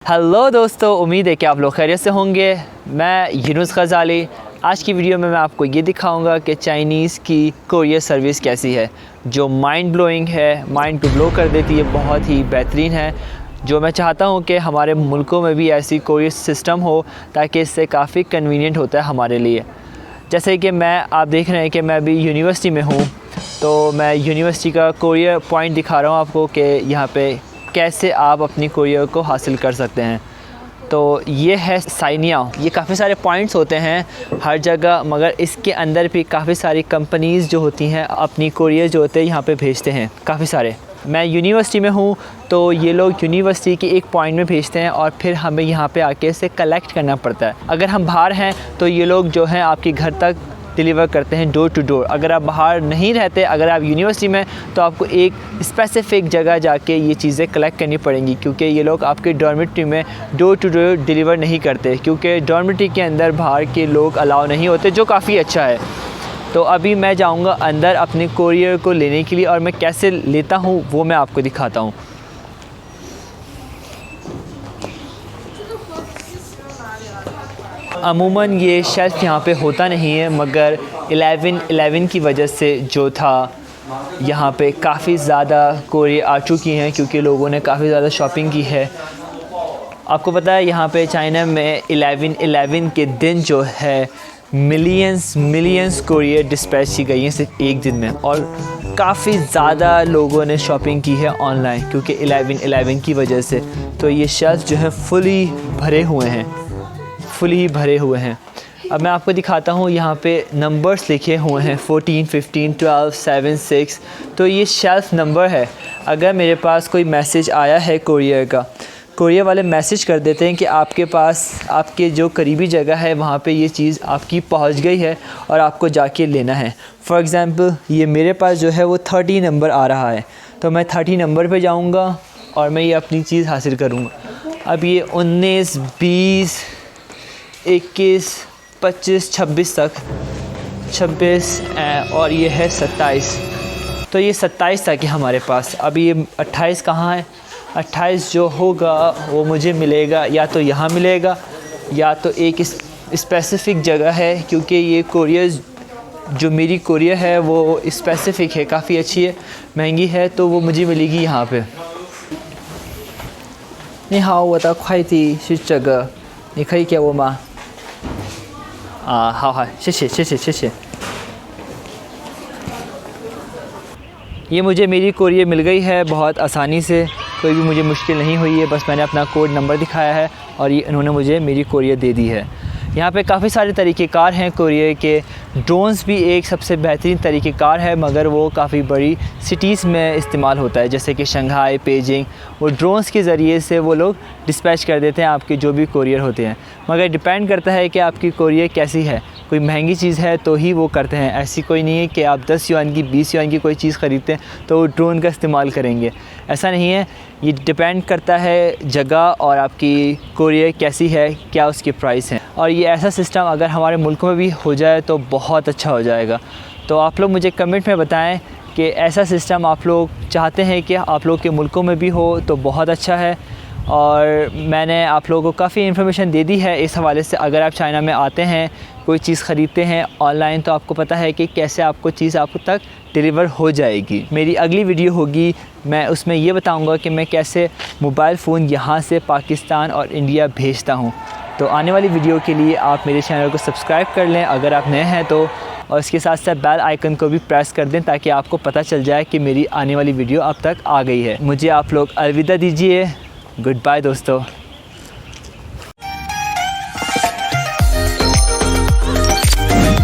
Hello दोस्तों, उम्मीद है कि आप लोग खैरियत से होंगे। मैं यूनुस ग़ज़ाली। आज की वीडियो में मैं आपको ये दिखाऊंगा कि चाइनीज़ की कोरियर सर्विस कैसी है, जो माइंड ब्लोइंग है, माइंड टू ब्लो कर देती है, बहुत ही बेहतरीन है। जो मैं चाहता हूँ कि हमारे मुल्कों में भी ऐसी कोरियर सिस्टम हो ताकि इससे काफ़ी कन्वीनियंट होता है हमारे लिए। जैसे कि आप देख रहे हैं कि मैं अभी यूनिवर्सिटी में हूँ, तो मैं यूनिवर्सिटी का कोरियर पॉइंट दिखा रहा हूँ आपको कि यहाँ पे कैसे आप अपनी कोरियर को हासिल कर सकते हैं। तो ये है साइनिया। ये काफ़ी सारे पॉइंट्स होते हैं हर जगह, मगर इसके अंदर भी काफ़ी सारी कंपनीज़ जो होती हैं अपनी कोरियर जो होते हैं यहाँ पे भेजते हैं काफ़ी सारे। मैं यूनिवर्सिटी में हूँ, तो ये लोग यूनिवर्सिटी के एक पॉइंट में भेजते हैं और फिर हमें यहाँ पे आके इसे कलेक्ट करना पड़ता है। अगर हम बाहर हैं तो ये लोग जो हैं आपके घर तक डिलीवर करते हैं डोर टू डोर। अगर आप बाहर नहीं रहते, अगर आप यूनिवर्सिटी में, तो आपको एक स्पेसिफ़िक जगह जाके ये चीज़ें कलेक्ट करनी पड़ेंगी, क्योंकि ये लोग आपके डॉर्मेट्री में डोर टू डोर डिलीवर नहीं करते, क्योंकि डॉर्मेट्री के अंदर बाहर के लोग अलाउ नहीं होते, जो काफ़ी अच्छा है। तो अभी मैं जाऊंगा अंदर अपनी कोरियर को लेने के लिए, और मैं कैसे लेता हूँ वो मैं आपको दिखाता हूँ। अमूमन ये शेल्फ़ यहाँ पे होता नहीं है, मगर 11/11 की वजह से जो था यहाँ पे काफ़ी ज़्यादा कोरियर आ चुकी हैं, क्योंकि लोगों ने काफ़ी ज़्यादा शॉपिंग की है। आपको पता है यहाँ पे चाइना में 11/11 के दिन जो है मिलियंस कोरियर डिस्पैच की गई हैं सिर्फ एक दिन में, और काफ़ी ज़्यादा लोगों ने शॉपिंग की है ऑनलाइन, क्योंकि 11/11 की वजह से। तो ये शेल्फ जो है फुली भरे हुए हैं। अब मैं आपको दिखाता हूँ, यहाँ पे नंबर्स लिखे हुए हैं 14, 15, 12, 7, 6। तो ये शेल्फ़ नंबर है। अगर मेरे पास कोई मैसेज आया है कोरियर का, कोरियर वाले मैसेज कर देते हैं कि आपके पास आपके जो करीबी जगह है वहाँ पे ये चीज़ आपकी पहुँच गई है और आपको जाके लेना है। फॉर एग्ज़ाम्पल ये मेरे पास जो है वो 30 नंबर आ रहा है, तो मैं 30 नंबर पे जाऊँगा और मैं ये अपनी चीज़ हासिल करूँगा। अब ये 19, 20, 21, 25, 26 तक, 26 और ये है 27। तो ये 27 तक है हमारे पास। अभी ये 28 कहाँ है? 28 जो होगा वो मुझे मिलेगा या तो यहाँ मिलेगा या तो एक स्पेसिफ़िक जगह है, क्योंकि ये कोरियर जो मेरी कोरियर है वो स्पेसिफ़िक है, काफ़ी अच्छी है, महंगी है, तो वो मुझे मिलेगी यहाँ पे। 你好，我的快递是这个，你可以给我吗？好，谢谢。ये मुझे मेरी कोरियर मिल गई है बहुत आसानी से, कोई भी मुझे मुश्किल नहीं हुई है। बस मैंने अपना कोड नंबर दिखाया है और ये इन्होंने मुझे मेरी कोरियर दे दी है। यहाँ पे काफ़ी सारे तरीक़ेकार हैं कोरियर के। ड्रोन्स भी एक सबसे बेहतरीन तरीक़ेकार है, मगर वो काफ़ी बड़ी सिटीज़ में इस्तेमाल होता है, जैसे कि शंघाई, पेजिंग। वो ड्रोन्स के ज़रिए से वो लोग डिस्पैच कर देते हैं आपके जो भी कोरियर होते हैं, मगर डिपेंड करता है कि आपकी कोरियर कैसी है। कोई महंगी चीज़ है तो ही वो करते हैं, ऐसी कोई नहीं है कि आप 10 युआन की, 20 युआन की कोई चीज़ ख़रीदते हैं तो वो ड्रोन का इस्तेमाल करेंगे, ऐसा नहीं है। ये डिपेंड करता है जगह और आपकी कोरियर कैसी है, क्या उसके प्राइस हैं। और ये ऐसा सिस्टम अगर हमारे मुल्क में भी हो जाए तो बहुत अच्छा हो जाएगा। तो आप लोग मुझे कमेंट में बताएं कि ऐसा सिस्टम आप लोग चाहते हैं कि आप लोग के मुल्कों में भी हो तो बहुत अच्छा है। और मैंने आप लोगों को काफ़ी इन्फॉर्मेशन दे दी है इस हवाले से। अगर आप चाइना में आते हैं, कोई चीज़ ख़रीदते हैं ऑनलाइन, तो आपको पता है कि कैसे आपको चीज़ आप तक डिलीवर हो जाएगी। मेरी अगली वीडियो होगी, मैं उसमें ये बताऊंगा कि मैं कैसे मोबाइल फ़ोन यहाँ से पाकिस्तान और इंडिया भेजता हूँ। तो आने वाली वीडियो के लिए आप मेरे चैनल को सब्सक्राइब कर लें अगर आप नए हैं तो, और इसके साथ साथ बेल आइकन को भी प्रेस कर दें ताकि आपको पता चल जाए कि मेरी आने वाली वीडियो अब तक आ गई है। मुझे आप लोग अलविदा दीजिए। गुड बाय दोस्तों।